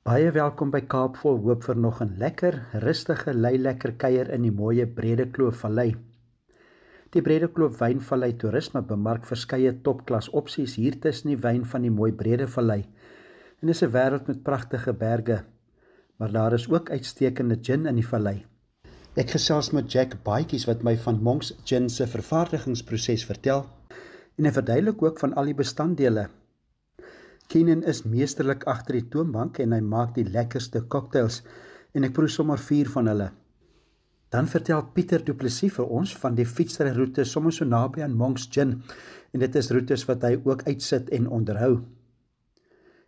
Baie welkom by Kaap Vol Hoop vir nog 'n lekker, rustige, lekker kuier in die mooie Brede Kloof Vallei. Die Brede Kloof Wynvallei Toerisme bemark verskeie topklas opsies hier tussen die wyn van die mooi Brede Vallei. En dis 'n wêreld met pragtige berge, maar daar is ook uitstekende gin in die vallei. Ek gesels met Jack Baatjies wat my van Monks Gin se vervaardigingsproses vertel en hy verduidelik ook van al die bestanddele. Keenan is meesterlik agter die toonbank en hy maak die lekkerste cocktails en ek proe sommer 4 van hulle. Dan vertel Pieter Du Plessis vir ons van die fietsryroete sommer so naby aan Monks Gin en dit is roetes wat hy ook uitsit en onderhou.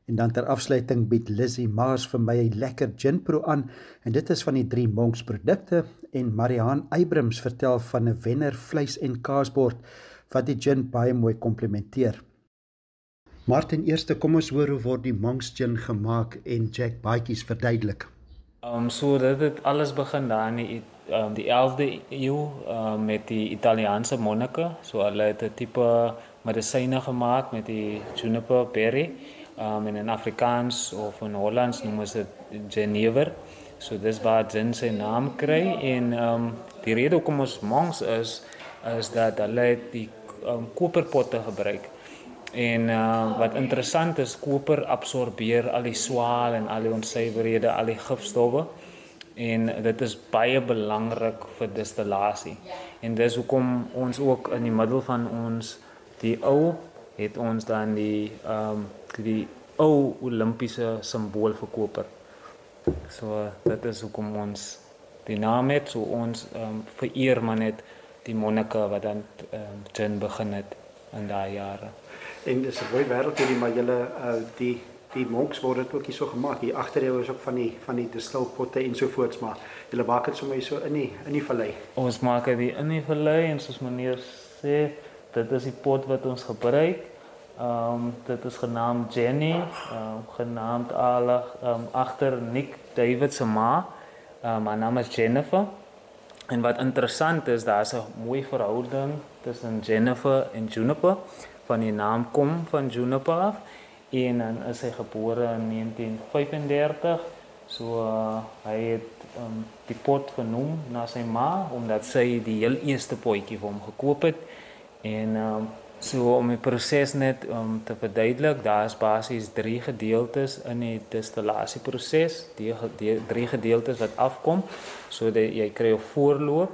En dan ter afsluiting bied Lizzie Maas vir my 'n lekker ginproe aan en dit is van die 3 Monks produkte en Mariaan Eybrims vertel van 'n wenner vleis en kaasbord wat die gin baie mooi komplementeer. Maar ten eerste, kom ons hoor hoe word die Monks Gin gemaak en Jack Baatjies verduidelik. So dit het alles begin daar in die 11de eeu met die Italiaanse monnike. So hulle het 'n tipe medisyne gemaak met die juniper berry. En in Afrikaans of in Hollands noemen ze het jenever. So dis waar gin sy naam kry en die rede hoekom ons monks is dat hulle die koperpotte gebruik. En wat interessant is, koper absorbeer al die swaal en al die onsuiverhede, al die gifstowwe. En dit is baie belangrik vir distillasie. En dis hoekom ons ook in die middel van ons die ou het ons dan die ou Olimpiese simbool vir koper. So dit is hoekom ons die naam het, so ons vereer maar net die monnike wat dan gin begin het in daai jare. En dis 'n mooi wêreld hierdie, maar julle die monks word dit ook hier so gemaak. Hier agter jou is ook van die distilpotte en so voorts, maar julle maak dit sommer hier so in die vallei. Ons maak dit in die vallei en soos meneer sê, dit is die pot wat ons gebruik. Dit is genaamd Jenny, genaamd agter Nick David se ma. Haar naam is Jennifer. En wat interessant is, daar is 'n mooi verhouding tussen Jennifer en Juniper. Van die naam kom van Juniper af. En dan is hy gebore in 1935. So hy het die pot genoem na sy ma, omdat sy die heel eerste potjie vir hom gekoop het. En so om die proses net te verduidelik, daar is basies 3 gedeeltes in die distillasieproses, die 3 gedeeltes wat afkom, so dat jy kry jou voorloop,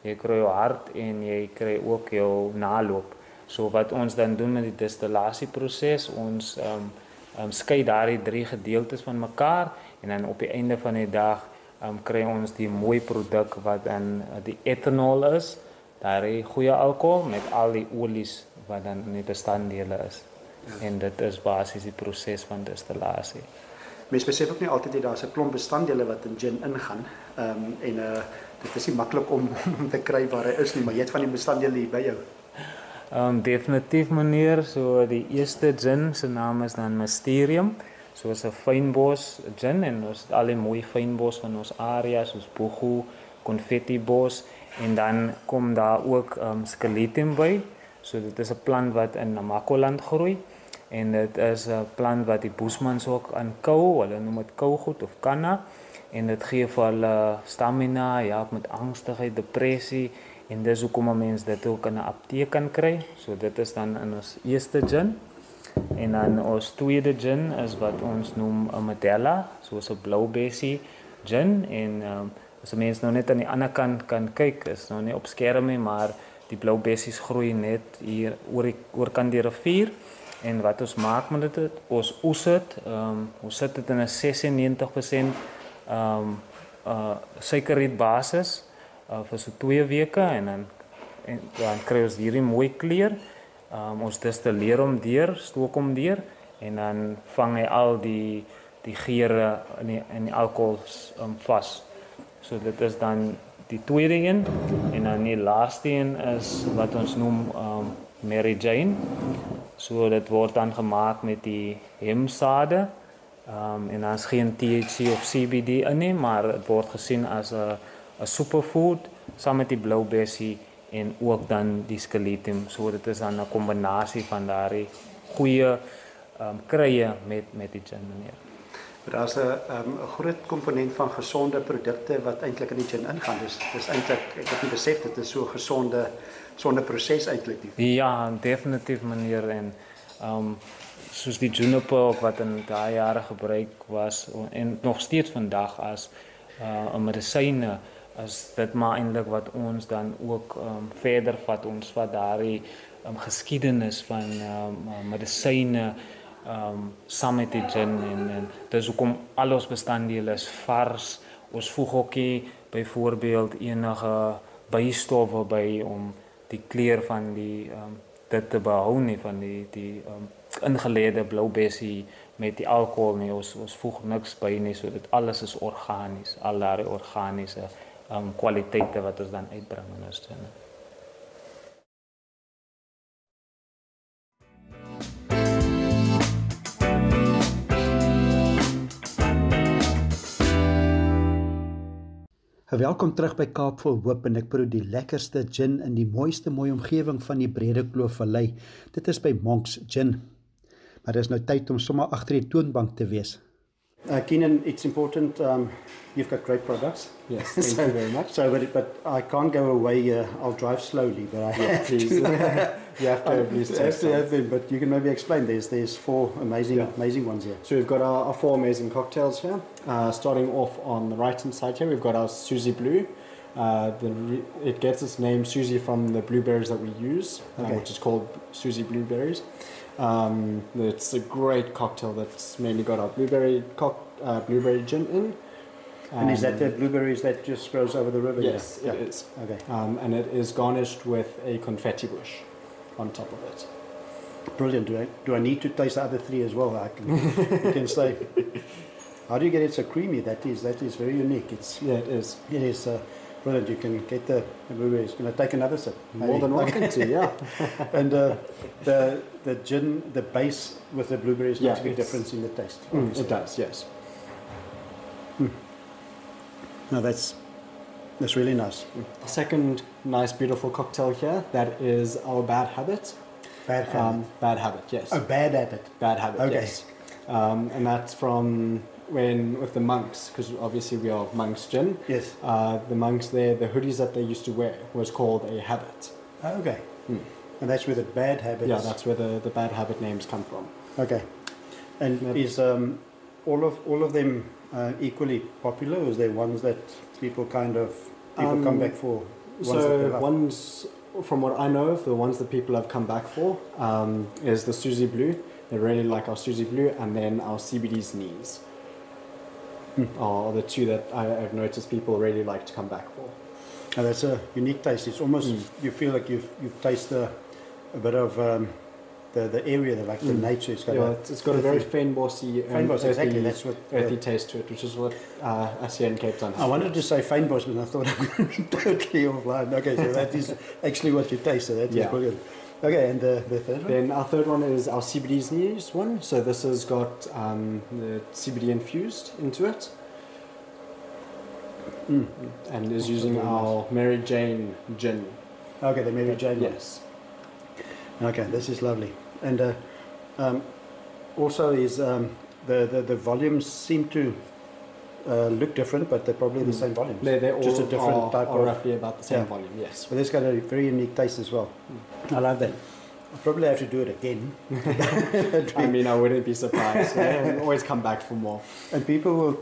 jy kry jou hart en jy kry ook jou naloop. So wat ons dan doen met die distillasieproses, ons skei daardie 3 gedeeltes van mekaar en dan op die einde van die dag kry ons die mooi produk wat dan die ethanol is, daardie goeie alkohol met al die olies wat dan in die bestanddele is. Ja. En dit is basies die proses van distillasie. Mens besef ook nie altyd daar's 'n klomp bestanddele wat in gin ingaan. Dit is nie maklik om te kry waar hy is nie, maar jy het van die bestanddele hier by jou. Definitief meneer, so die eerste gin se naam is dan Mysterium. So is 'n fynbos gin en ons het al die mooi fynbos van ons area soos Bogu, Konfettibos en dan kom daar ook Skeletrum by. So dit is 'n plant wat in Namakoland groei en dit is 'n plant wat die Boesmans ook aankou, hulle noem dit kougoed of kanna en dit gee vir hulle stamina, ja, met angstigheid, depressie en dis hoekom 'n mens dit ook in 'n apteek kan kry. So dit is dan in ons eerste gin. En dan ons tweede gin is wat ons noem 'n Medela, soos 'n blou bessie gin en as 'n mens nou net aan die ander kant kan kyk, is nou nie op skerm nie, maar die blou bessies groei net hier oor kan die rivier. En wat ons maak met dit, ons oes dit, ons sit dit in 'n 96% suikerriet basis vir so 2 weke en dan kry ons hierdie mooi kleur. Ons destilleer hom deur, stook hom deur en dan vang hy al die geure in die alkohol vas. So dit is dan die tweede een en dan die laaste een is wat ons noem Mary Jane. So dit word dan gemaak met die hemsade en daar is geen THC of CBD in nie, maar dit word gesien as 'n superfood saam met die blou bessie en ook dan die Skeletrum. So dit is dan 'n kombinasie van daardie goeie krye met die gin meneer. Daar's 'n groot komponent van gesonde produkte wat eintlik in die gin ingaan. Dis eintlik, ek het nie besef dit is so gesonde proses eintlik nie. Ja, definitief meneer en soos die juniper ook wat in daai jare gebruik was en nog steeds vandag as 'n medisyne as dit maar eintlik wat ons dan ook verder vat ons vat daardie geskiedenis van medisyne saam met die gin en dis hoekom al ons bestanddele is vars. Ons voeg ook byvoorbeeld enige bystowwe by om die kleur van die dit te behou nie van die ingelede blou bessie met die alkohol nie. Ons voeg niks by nie, so dit alles is organies, al daardie organiese kwaliteite wat ons dan uitbring in ons gin. Welkom terug by Kaap Vol Hoop en ek proe die lekkerste gin in die mooiste omgewing van die Brede Kloof Vallei. Dit is by Monks Gin. Maar dis nou tyd om sommer agter die toonbank te wees. Keenan, it's important, you've got great products. Yes, thank you very much. So, but I can't go away, I'll drive slowly, but I Yeah, please. You have to at least taste some. but you can maybe explain, there's four amazing ones here. So we've got our four amazing cocktails here. Starting off on the right hand side here, we've got our Susie Blue. It gets its name Susie from the blueberries that we use, which is called Susie Blueberries. It's a great cocktail that's mainly got our blueberry gin in. And is that the blueberries that just grows over the river? Yes, it is. Okay. And it is garnished with a confetti bush on top of it. Brilliant. Do I need to taste the other three as well? You can say. How do you get it so creamy? That is very unique. It is. It is brilliant. You can get the blueberries. Can I take another sip? More than welcome to, yeah. And the gin, the base with the blueberries makes a big difference in the taste. It does, yes. No, that's really nice. Second nice, beautiful cocktail here, that is our Bad Habit. Bad habit. Bad Habit, yes. Oh, bad habit. Bad Habit, Okay. yes. And that's from with the monks, because obviously we are Monks Gin. Yes. The monks there, the hoodies that they used to wear was called a habit. Oh, okay. And that's where the bad habits. Yeah, that's where the Bad Habit names come from. Okay. And is all of them equally popular, or is there ones that people come back for? Ones, from what I know of, the ones that people have come back for is the Susie Blue. They really like our Susie Blue, and then our CBD's Knees are the two that I've noticed people really like to come back for. And that's a unique taste. It's almost you feel like you've tasted a bit of the area, the nature. It's got a very fynbosy, exactly. That's what earthy taste to it, which is what us here in Cape Town. I wanted to say fynbos, but I thought I'm going to be totally offline. Okay, so that is actually what you taste. So that is brilliant. Okay, and the third one? Then our third one is our CBD's Knees one. So this has got the CBD infused into it. And is using our Mary Jane gin. Okay, the Mary Jane one. Yes. Okay, this is lovely. And also is the volumes seem to look different, but they're probably the same volumes. They're all just a different type of roughly about the same volume. Yes. But it's got a very unique taste as well. I love that. I'll probably have to do it again. I mean, I wouldn't be surprised. We'll always come back for more. And people will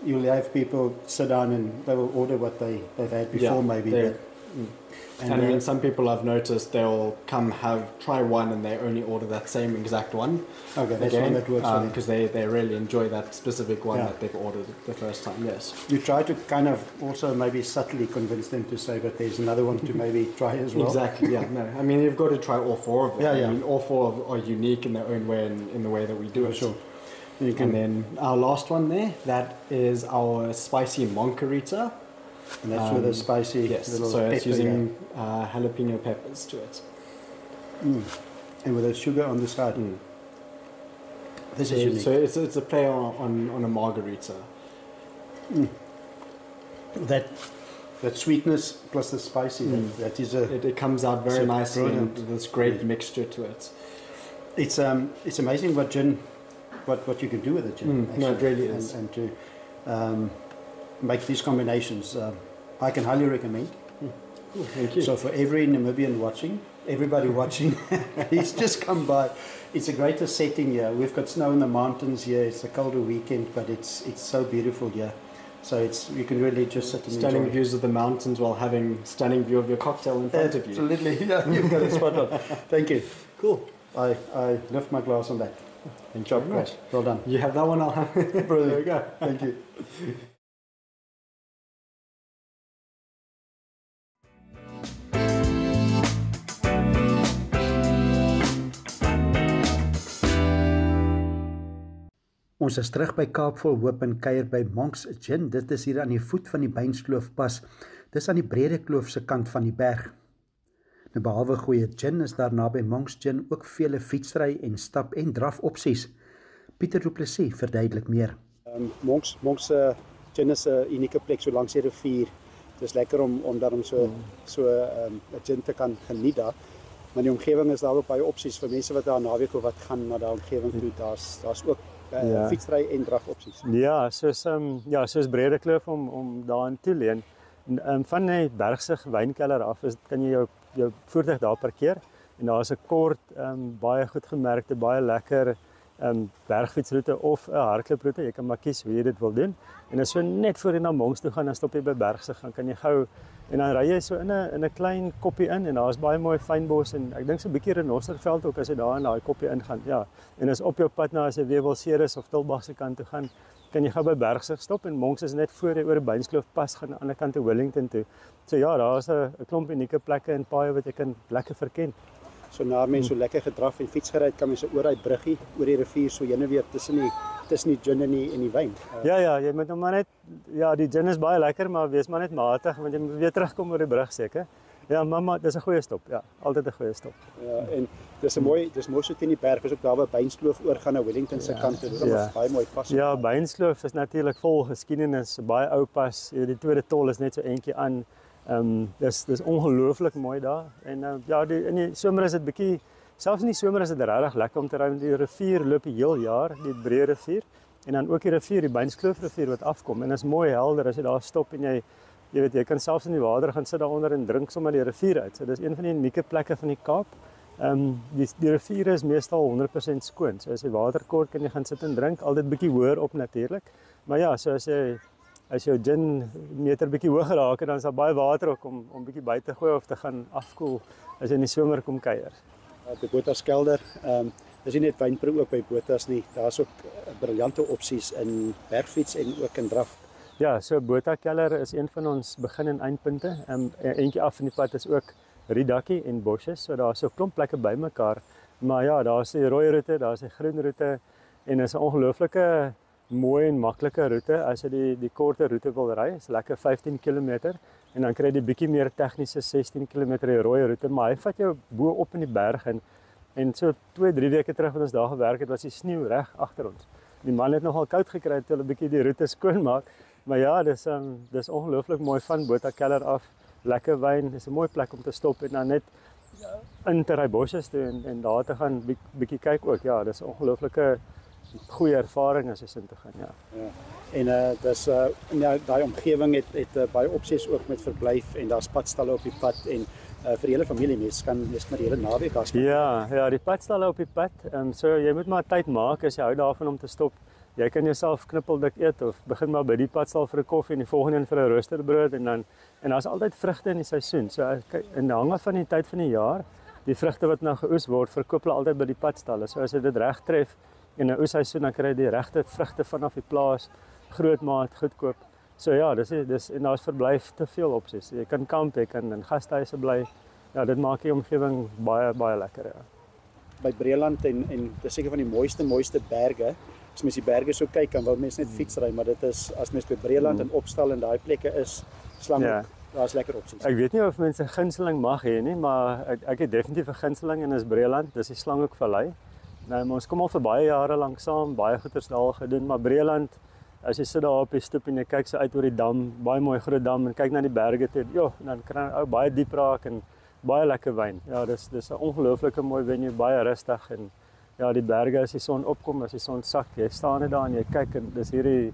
you'll have people sit down and they will order what they've had before, maybe. And I mean, some people I've noticed they'll try one and they only order that same exact one. Okay, that's one that works for them. Because they really enjoy that specific one that they've ordered the first time, yes. You try to kind of also maybe subtly convince them to say, but there's another one to maybe try as well. Exactly, yeah. No, I mean, you've got to try all four of them. Yeah. I mean, all four are unique in their own way and in the way that we do it. Sure. And then our last one there, that is our spicy Monkerita. And that's with a spicy little so it's pepper, using jalapeno peppers to it. And with a sugar on the side. This is unique. So it's a play on a margarita. That sweetness plus the spicy, that is it comes out very nicely brilliant. and this great mixture to it. It's amazing what gin what you can do with the gin. No, it really is. And to make these combinations, I can highly recommend. Cool, thank you. So for every Namibian watching, everybody watching, please just come by. It's a greater setting here. We've got snow in the mountains here. It's a colder weekend, but it's so beautiful here. So you can really just sit and stunning enjoy. views of the mountains while having stunning view of your cocktail in front of you. Absolutely, yeah, you've got it spot on. Thank you. Cool. I lift my glass on that. Thank you very much. Well done. You have that one, I'll have it. Brilliant. There we go. Thank you. Ons is terug by Kaapvol Hoop en kuier by Monks Gin. Dit is hier aan die voet van die Beinskloof-pas. Dis aan die Brede Kloof se kant van die berg. Nou behalwe goeie gin is daar naby Monks Gin ook vele fietsry en stap en draf opsies. Pieter Du Plessis verduidelik meer. Monks gin is 'n unieke plek so langs die rivier. Dis lekker om daarom so 'n gin te kan geniet daar. Maar die omgewing is daar ook baie opsies vir mense wat daar naweek of wat gaan na daai omgewing toe. Daar's ook fietsry en draf opsies. Ja, soos Brede Kloof om daarin te leen. Van die Bergsig wynkelder af kan jy jou voertuig daar parkeer en daar is 'n kort baie goed gemerkte, baie lekker bergfietsroete of 'n hardlooproete. Jy kan maar kies hoe jy dit wil doen. En as so net voor jy na Monks toe gaan, dan stop jy by Bergsig, dan kan jy gou en dan ry jy so in 'n klein koppie in en daar's baie mooi fynbos en ek dink so 'n bietjie renosterveld ook as jy daar in daai koppie ingaan. Ja, en as op jou pad na as jy weer wil Ceres of Tilbag se kant toe gaan, kan jy gou by Bergsig stop en Monks is net voor jy oor die Beinskloof pas gaan aan die ander kant toe Wellington toe. So ja, daar's 'n klomp unieke plekke en paaie wat jy kan lekker verken. So na mense so lekker gedraf en fiets gery het, kan mense oor daai bruggie, oor die rivier so heen en weer tussen die gin en die wyn. Ja, jy moet nou maar net die gin is baie lekker, maar wees maar net matig want jy moet weer terugkom oor die brug seker. Ja, mamma, dis 'n goeie stop. Ja, altyd 'n goeie stop. Ja, en dis mooi so teen die berg, is ook daar waar Beinskloof oorgaan na Wellington se kant toe. Dit is baie mooi pas. Ja, Beinskloof is natuurlik vol geskiedenis, baie ou pas. Die tweede tol is net so eentjie aan. Dis ongelooflik mooi daar. En in die somer is dit bietjie, selfs in die somer is dit regtig lekker om te ry. Die rivier loop die heel jaar, die Breë rivier, en dan ook die rivier, die Beinskloof rivier wat afkom. En dit is mooi helder as jy daar stop en jy kan selfs in die water gaan sit daaronder en drink sommer die rivier uit. So dis een van die unieke plekke van die Kaap. Die rivier is meestal 100% skoon. So as jy water kort kan jy gaan sit en drink, altyd bietjie hoër op natuurlik. Maar ja, so as jou gin meter bietjie hoër raak en dan is daar baie water ook om bietjie by te gooi of te gaan afkoel as jy in die somer kom kuier. By Botas kelder, dis nie net wynproe ook by Botas nie. Daar's ook briljante opsies in bergfiets en ook in draf. Ja, so Bota Keller is een van ons begin- en eindpunte. Eentjie af van die pad is ook Riedakkie en Bosjes, so daar's so 'n klomp plekke bymekaar. Maar ja, daar's die rooi roete, daar's die groen roete en is 'n ongelooflike mooi en maklike roete as jy die korte roete wil ry. Is lekker 15 km en dan kry jy die bietjie meer tegniese 16 km die rooi roete, maar hy vat jou bo op in die berg en so 2-3 weke terug wat ons daar gewerk het, was die sneeu reg agter ons. Die man het nogal koud gekry het, hulle 'n bietjie die roete skoon maak. Maar ja, dis ongelooflik mooi van Bota Keller af. Lekker wyn, dis 'n mooi plek om te stop en dan net in te ry Bosjes toe en daar te gaan bietjie kyk ook. Ja, dis 'n ongelooflike goeie ervaring as jy sin te gaan, ja. En dis daai omgewing het baie opsies ook met verblyf en daar's padstalle op die pad en vir die hele familie mens kan maar die hele naweek daar spend. Ja, die padstalle op die pad. So jy moet maar tyd maak as jy hou daarvan om te stop. Jy kan jouself knippeldik eet of begin maar by die padstal vir 'n koffie en die volgende een vir 'n roosterbrood en daar's altyd vrugte in die seisoen. So in hang af van die tyd van die jaar, die vrugte wat nou geoes word, verkoop hulle altyd by die padstalle. So as jy dit reg tref in 'n oesseisoen, dan kry jy die regte vrugte vanaf die plaas, grootmaat, goedkoop. So ja, dis en daar's verblyf te veel opsies. Jy kan kamp, jy kan in gastehuise bly. Ja, dit maak die omgewing baie baie lekker, ja. By Breeland en dis seker van die mooiste berge. As mens die berge so kyk, dan wil mens net fietsry, maar dit is as mens by Breeland en Opstal en daai plekke is, slang ook, daar's lekker opsies. Ek weet nie of mense 'n gunsteling mag hê nie, maar ek het definitief 'n gunsteling en is Breeland, dis die Slanghoekvallei. Nou, maar ons kom al vir baie jare lank saam, baie goeters daar gedoen, maar Breeland, as jy sit daar op die stoep en jy kyk so uit oor die dam, baie mooi groot dam en kyk na die berge toe, dan kan jy baie diep raak en baie lekker wyn. Ja, dis 'n ongelooflike mooi venue, baie rustig en ja, die berge as die son opkom, as die son sak, jy staan net daar en jy kyk en dis hierdie,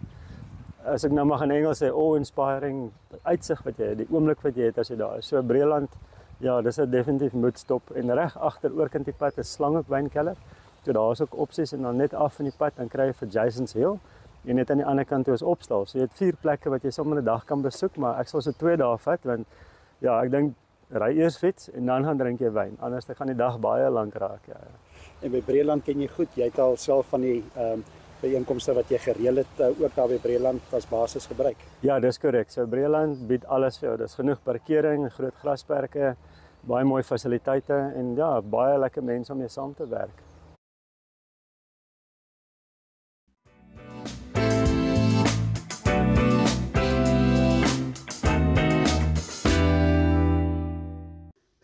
as ek nou mag in Engels sê, awe-inspiring uitsig wat jy, die oomblik wat jy het as jy daar is. So Breeland, ja, dis 'n definitief moet stop en reg agter oorkant die pad is Slanghokwijnkelder. So daar is ook opsies en dan net af van die pad dan kry jy vir Jason's Hill en net aan die ander kant toe is Opstal. So jy het 4 plekke wat jy sommer 'n dag kan besoek, maar ek sal so 2 dae vat want ja, ek dink ry eers fiets en dan gaan drink jy wyn. Anders dan gaan die dag baie lank raak, ja. En by Breeland ken jy goed, jy het al self van die byeenkomste wat jy gereël het ook daar by Breeland as basis gebruik. Ja, dis korrek. So Breeland bied alles vir jou. Dis genoeg parkering, groot grasperke, baie mooi fasiliteite en ja, baie lekker mense om mee saam te werk.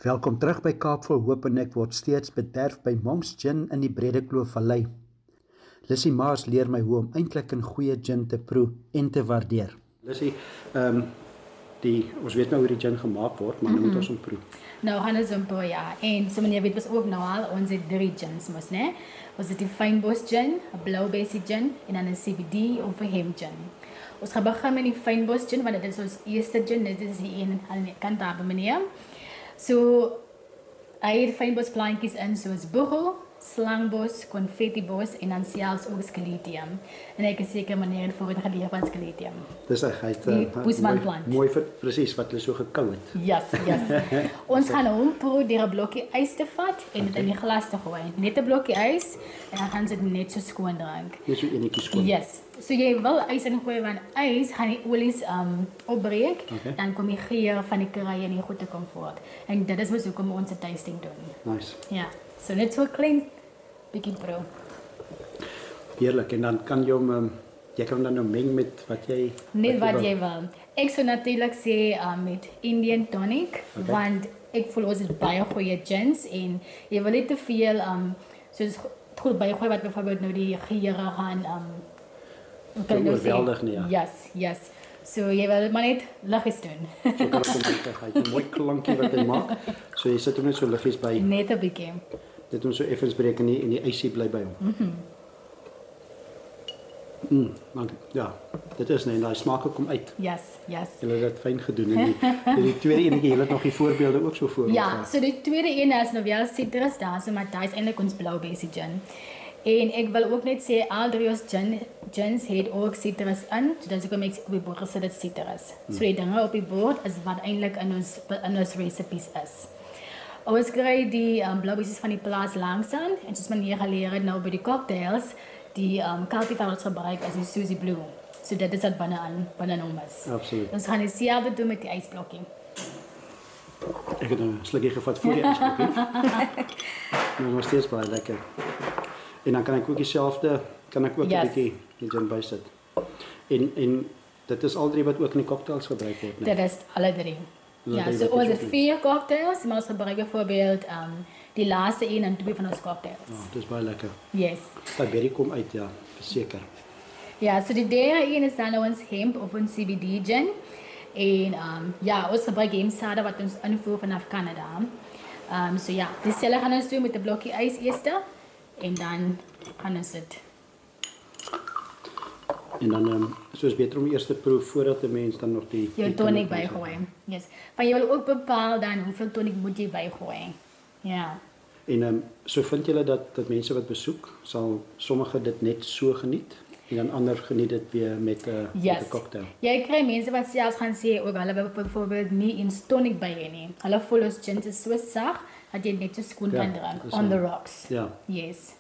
Welkom terug by Kaap Vol Hoop en ek word steeds bederf by Monk's Gin in die Bredekloof Vallei. Lissy Maas leer my hoe om eintlik 'n goeie gin te proe en te waardeer. Lissy, ons weet nou hoe die gin gemaak word, maar nou moet ons hom proe. Nou gaan ons hom proe, ja. En so meneer weet was ook nou al, ons het 3 gins mos, né? Ons het die Fynbos gin, 'n blou besie gin en dan 'n CBD of 'n hemp gin. Ons gaan begin met die Fynbos gin want dit is ons eerste gin, dit is die een aan die kant daar by meneer. So hy het fynbos plantjies in soos boegel, slangbos, konfettibos en dan selfs ook skeletium. En ek is seker meneer het voorheen geleer van skeletium. Dis hy mooi vir presies wat hulle so gekou het. Yes. Ons gaan hom proe deur 'n blokkie ys te vat en dit in die glas te gooi. Net 'n blokkie ys en dan gaan dit net so skoon drink. Net so enetjie skoon. Yes. So jy wil ys ingooi want ys gaan die olies opbreek, dan kom die geur van die kruie en die goeie kom voort. En dit is mos hoekom ons 'n tasting doen. Nice. Ja. So net so klein bietjie proe. Heerlik en dan kan jy hom jy kan hom dan nou meng met wat jy Net wat jy wil. Ek sou natuurlik sê met Indian tonic, want ek voel ons het baie goeie gins en jy wil nie te veel soos goed baie goeie wat byvoorbeeld nou die geure gaan oorweldig nie, ja. Yes. So jy wil maar net liggies doen. So kan ek hom hy 'n mooi klankie wat hy maak. So jy sit hom net so liggies by. Net 'n bietjie. Dit hom so effens breek en die ysie bly by hom. Maar ja, dit is net daai smake kom uit. Yes. Hulle het dit fyn gedoen en die tweede enetjie, hulle het nog die voorbeelde ook so voor. Ja, so die tweede een is nou wel citrus daar, so maar daai is eintlik ons blou besie gin. En ek wil ook net sê al drie ons gins het ook citrus in, so dis hoekom ek op die bord gesit het citrus. So die dinge op die bord is wat eintlik in ons recipes is. Ons kry die blou besies van die plaas langsaan en soos meneer geleer het nou by die cocktails, die cultivar wat ons gebruik is die Susie Blue. So dit is wat binne hom is. Absoluut. Ons gaan dieselfde doen met die ysblokkie. Ek het 'n slukkie gevat voor die ysblokkie. Maar nog steeds baie lekker. En dan kan ek ook dieselfde, kan ek ook 'n bietjie die gin bysit. En dit is al drie wat ook in die cocktails gebruik word, né? Dit is alle drie. Ja, so ons het 4 cocktails, maar ons gebruik byvoorbeeld die laaste 1 en 2 van ons cocktails. Ja, dit is baie lekker. Yes. Daai berry kom uit, ja, verseker. Ja, so die derde een is dan ons hemp of ons CBD gin. En ja, ons gebruik hempsade wat ons invoer vanaf Canada. So ja, dieselfde gaan ons doen met 'n blokkie ys eers en dan gaan ons dit. En dan soos beter om eers te proe voordat 'n mens dan nog die tonic bygooi. Yes. Want jy wil ook bepaal dan hoeveel tonic moet jy bygooi. Ja. En so vind julle dat mense wat besoek, sal sommige dit net so geniet en dan ander geniet dit weer met 'n cocktail. Jy kry mense wat selfs gaan sê ook hulle wil byvoorbeeld nie eens tonic by hê nie. Hulle voel ons gin is so sag dat jy net so skoon kan drink on the rocks. Ja. Yes.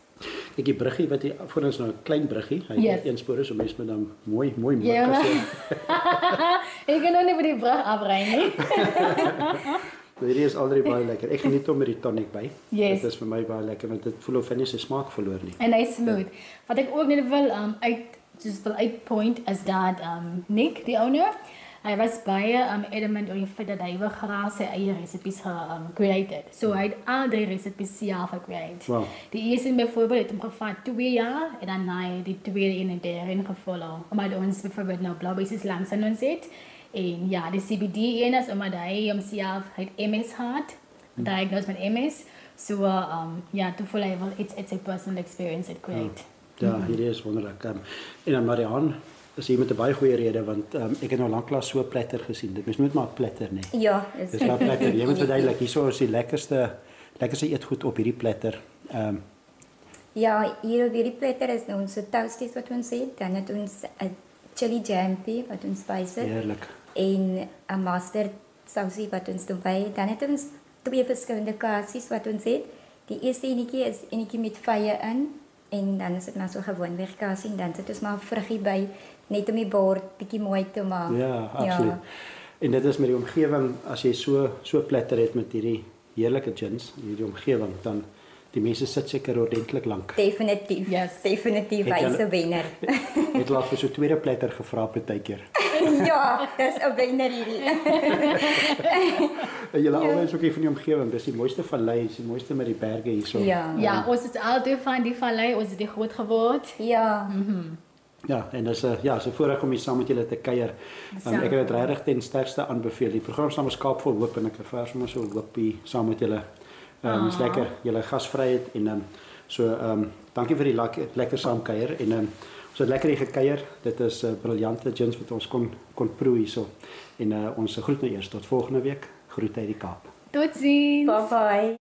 Ek die bruggie wat hier voor ons nou 'n klein bruggie, hy het een spoor so mense met dan mooi ja. Ek kan nou nie by die brug afry nie. Hierdie is altyd baie lekker. Ek geniet hom met die tonic by. Yes. Dit is vir my baie lekker want dit voel of hy nie sy smaak verloor nie. En hy smooth. Wat ek ook net wil uitpoint is dat Nick, die owner, hy was baie adamant oor die feit dat hy wil graag sy eie recipes created. So hy het al 3 recipes self gecreate. Wow. Die eerste byvoorbeeld het hom gevat 2 jaar en dan hy die tweede een en derde een gevolg. Omdat ons byvoorbeeld nou blou besies langs aan ons het. En ja, die CBD een is omdat hy homself het MS gehad, diagnosed met MS. So ja, toe voel hy wel it's a personal experience it create. Ja, hierdie is wonderlik. En dan Marianne is hier met 'n baie goeie rede want ek het nou lanklaas so platter gesien. Dit mens moet maar platter nê. Ja, Dis maar platter. Jy moet verduidelik, hierso is die lekkerste eetgoed op hierdie platter. ja, hier op hierdie platter is nou ons toasties wat ons het, dan het ons 'n chili jampi wat ons spys het. Heerlik. En 'n mustard sausie wat ons erbij het. Dan het ons 2 verskillende kaasies wat ons het. Die eerste enetjie is enetjie met vye in en dan is dit maar so gewoonweg kaasie en dan sit ons maar vruggie by net om die bord bietjie mooi te maak. Ja, absoluut. En dit is met die omgewing as jy so platter het met hierdie heerlike gins, hierdie omgewing dan die mense sit seker ordentlik lank. Definitief. Yes. Definitief Het hy's julle- 'n wenner. Het laat vir so tweede platter gevra partykeer. ja, dis 'n wenner hierdie. En julle albei is ook hier van die omgewing. Dis die mooiste vallei, dis die mooiste met die berge hierso. ja. Ja, ons is altyd van die vallei, ons het hier groot geword. Ja. Ja, en dis 'n is 'n voorreg om hier saam met julle te kuier. Ek het dit regtig ten sterkste aanbeveel. Die program se naam is Kaap vol Hoop en ek ervaar sommer so hoop hier saam met julle. Dis lekker, julle gasvryheid en dankie vir die lekker saam kuier en ons het lekker hier gekuier. Dit is briljante gins wat ons kon proe hierso. En ons groet nou eers tot volgende week. Groete uit die Kaap. Totsiens. Bye bye.